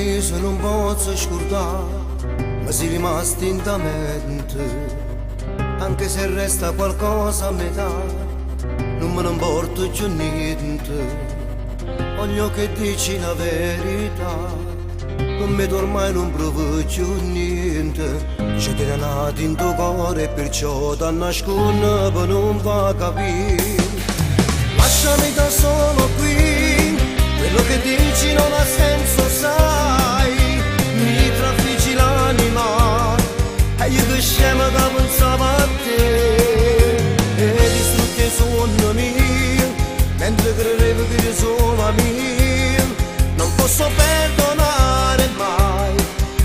sorriso non posso scordare, ma sei rimasto in ta mente, anche se resta qualcosa a metà, non me ne importa più niente. Voglio che dici la verità, non mi ormai non provo più niente. C'è che nato in tuo cuore e perciò ti nascondo per non fa capire. Lasciami da solo qui, quello che dici non ha senso, sai. Mi trafiggi l'anima e io che scemo che pensavo a te, e distrutti i sogni miei, mentre credevo che eri solo a me. Non posso perdonare mai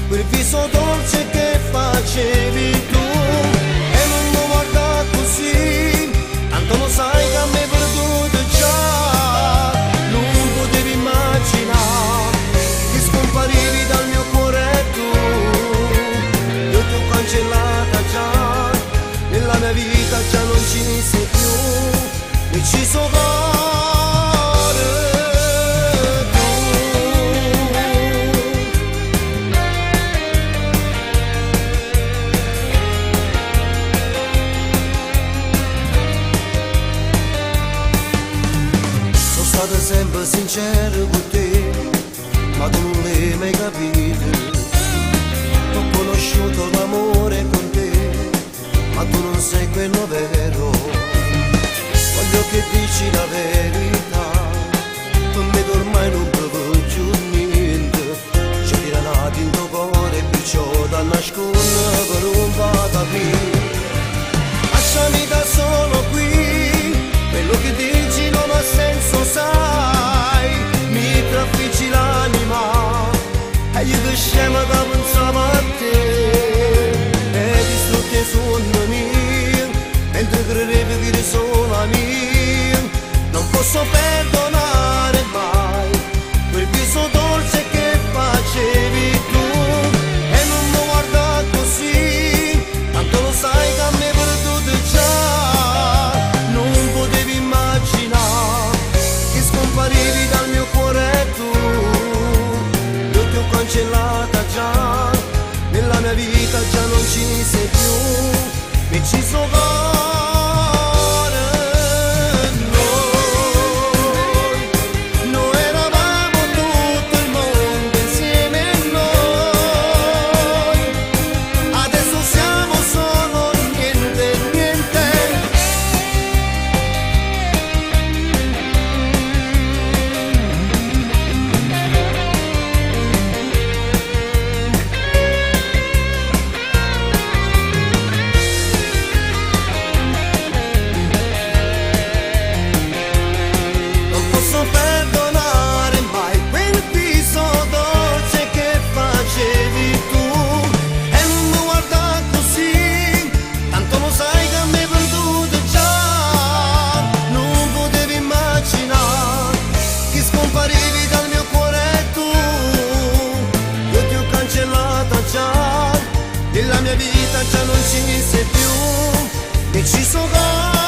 quel viso dolce che facevi tu, e non mi guarda così, tanto lo sai che a me perduto già. Non potevi immaginare che scomparivi dal mio cuore tu, io ti ho cancellata già, nella mia vita già non ci sei più, e ci sono stato sempre sincero con te, ma tu non l'hai mai capito. Ho conosciuto l'amore con te, ma tu non sei quello vero. Voglio che dici la verità, per me ormai non provo più niente. C'è di nato in tuo cuore, perciò ti nascondo per non fa capire. Lasciami da solo qui, quello che dici non ha senso, sai. Mi trafiggi l'anima e io che scemo che pensavo a te, e distrutti i sogni miei, mentre credevo che eri solo a me. Non posso perdonare mai quel viso dolce che facevi tu, e non mi guarda così, tanto lo sai che a me perduto già. Non potevi immaginare che scomparivi dal mio cuore tu, io ti ho cancellata già, nella mia vita già non ci sei più, e ci sono. Nella mia vita già non ci sei più, e ci sono